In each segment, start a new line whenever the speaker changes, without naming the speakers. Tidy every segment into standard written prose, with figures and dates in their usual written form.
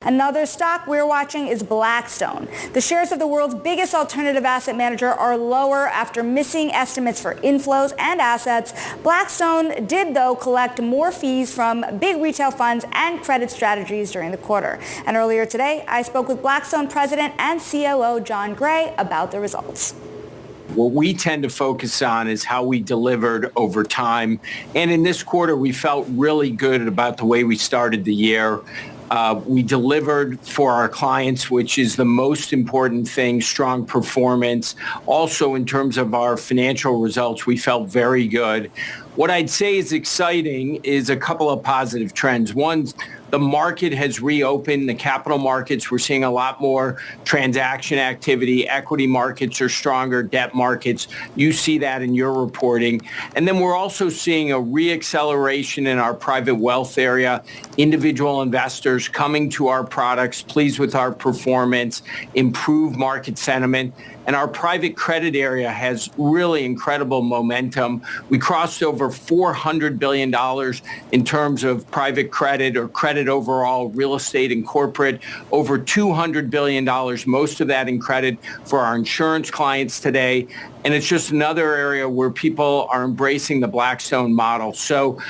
Another stock we're watching is Blackstone. The shares of the world's biggest alternative asset manager are lower after missing estimates for inflows and assets. Blackstone did, though, collect more fees from big retail funds and credit strategies during the quarter. And earlier today, I spoke with Blackstone President and COO John Gray about the results.
What we tend to focus on is how we delivered over time. And in this quarter, we felt really good about the way we started the year. We delivered for our clients, which is the most important thing, strong performance. Also, in terms of our financial results, we felt very good. What I'd say is exciting is a couple of positive trends. One, the market has reopened. The capital markets, we're seeing a lot more transaction activity. Equity markets are stronger, debt markets. You see that in your reporting. And then we're also seeing a reacceleration in our private wealth area. Individual investors coming to our products, pleased with our performance, improved market sentiment. And our private credit area has really incredible momentum. We crossed over $400 billion in terms of private credit or credit overall, real estate and corporate, over $200 billion, most of that in credit for our insurance clients today. And it's just another area where people are embracing the Blackstone model. So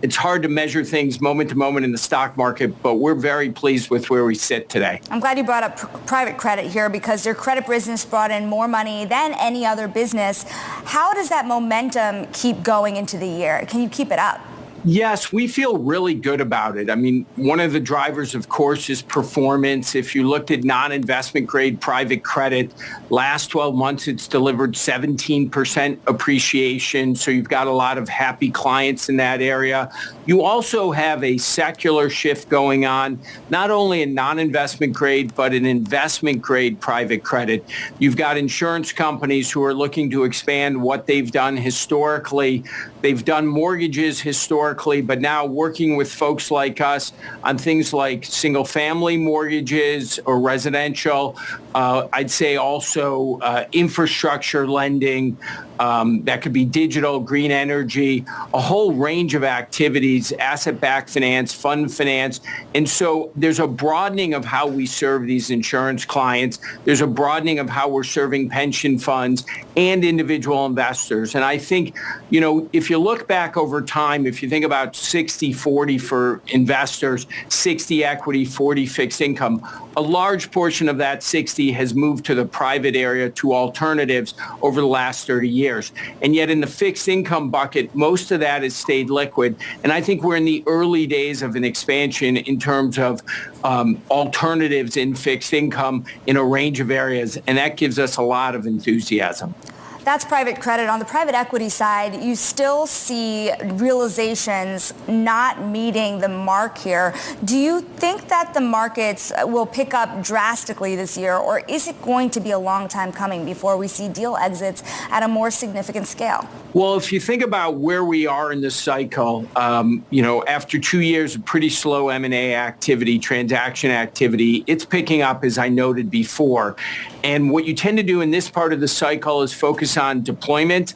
it's hard to measure things moment to moment in the stock market, but we're very pleased with where we sit today.
I'm glad you brought up private credit here because your credit business brought in more money than any other business. How does that momentum keep going into the year? Can you keep it up?
Yes, we feel really good about it. I mean, one of the drivers, of course, is performance. If you looked at non-investment grade private credit, last 12 months, it's delivered 17% appreciation. So you've got a lot of happy clients in that area. You also have a secular shift going on, not only in non-investment grade, but in investment grade private credit. You've got insurance companies who are looking to expand what they've done historically. They've done mortgages historically, but now working with folks like us on things like single family mortgages or residential. I'd say also infrastructure lending. That could be digital, green energy, a whole range of activities, asset-backed finance, fund finance. And so there's a broadening of how we serve these insurance clients. There's a broadening of how we're serving pension funds and individual investors. And I think, you know, if you look back over time, if you think about 60-40 for investors, 60 equity, 40 fixed income, a large portion of that 60 has moved to the private area, to alternatives over the last 30 years. And yet in the fixed income bucket, most of that has stayed liquid. And I think we're in the early days of an expansion in terms of alternatives in fixed income in a range of areas. And that gives us a lot of enthusiasm.
That's private credit. On the private equity side, you still see realizations not meeting the mark here. Do you think that the markets will pick up drastically this year, or is it going to be a long time coming before we see deal exits at a more significant scale?
Well, if you think about where we are in this cycle, after 2 years of pretty slow M&A activity, transaction activity, it's picking up, as I noted before. And what you tend to do in this part of the cycle is focus on deployment.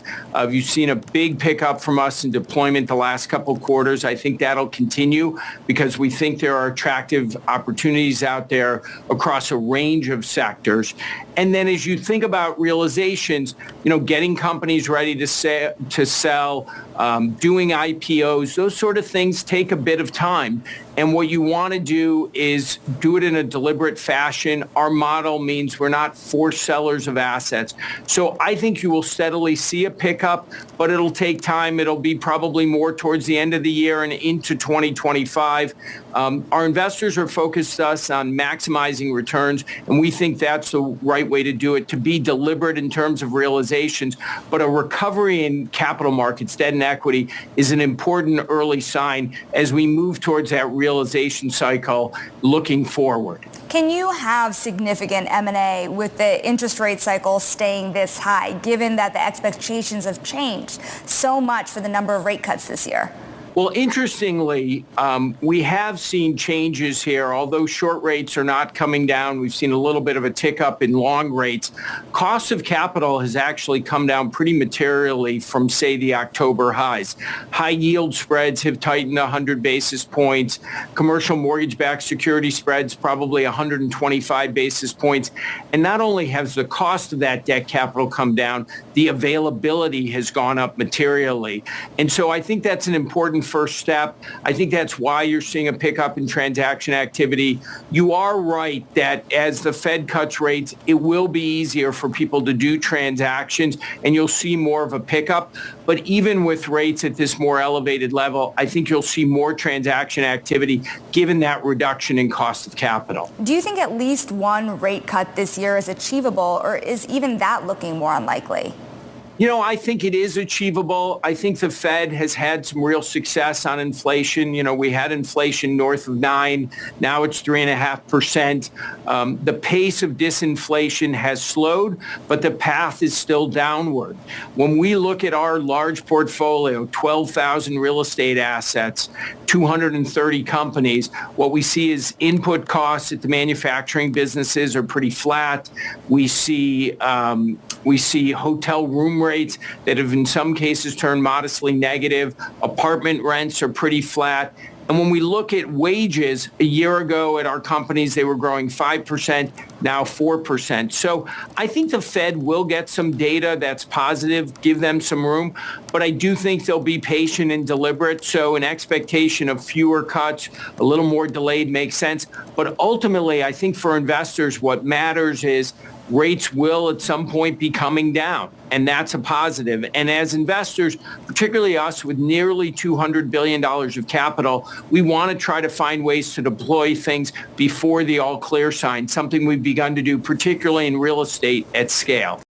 You've seen a big pickup from us in deployment the last couple of quarters. I think that'll continue because we think there are attractive opportunities out there across a range of sectors. And then as you think about realizations, getting companies ready to sell, doing IPOs, those sort of things take a bit of time. And what you want to do is do it in a deliberate fashion. Our model means we're not forced sellers of assets. So I think you will steadily see a pickup, but it'll take time. It'll be probably more towards the end of the year and into 2025. Our investors are focused us on maximizing returns, and we think that's the right way to do it, to be deliberate in terms of realizations. But a recovery in capital markets, debt and equity, is an important early sign as we move towards that realization cycle looking forward.
Can you have significant M&A with the interest rate cycle staying this high, given that the expectations have changed so much for the number of rate cuts this year?
Well, interestingly, we have seen changes here. Although short rates are not coming down, we've seen a little bit of a tick up in long rates. Cost of capital has actually come down pretty materially from, say, the October highs. High yield spreads have tightened 100 basis points. Commercial mortgage-backed security spreads probably 125 basis points. And not only has the cost of that debt capital come down, the availability has gone up materially. And so I think that's an important first step. I think that's why you're seeing a pickup in transaction activity. You are right that as the Fed cuts rates, it will be easier for people to do transactions and you'll see more of a pickup. But even with rates at this more elevated level, I think you'll see more transaction activity given that reduction in cost of capital.
Do you think at least one rate cut this year is achievable, or is even that looking more unlikely?
You know, I think it is achievable. I think the Fed has had some real success on inflation. You know, we had inflation north of 9. Now it's 3.5%. The pace of disinflation has slowed, but the path is still downward. When we look at our large portfolio, 12,000 real estate assets, 230 companies, what we see is input costs at the manufacturing businesses are pretty flat. We see hotel room rates that have in some cases turned modestly negative. Apartment rents are pretty flat. And when we look at wages, a year ago at our companies, they were growing 5%, now 4%. So I think the Fed will get some data that's positive, give them some room. But I do think they'll be patient and deliberate. So an expectation of fewer cuts, a little more delayed makes sense. But ultimately, I think for investors, what matters is rates will at some point be coming down, and that's a positive. And as investors, particularly us with nearly $200 billion of capital, we want to try to find ways to deploy things before the all clear sign, something we've begun to do, particularly in real estate at scale.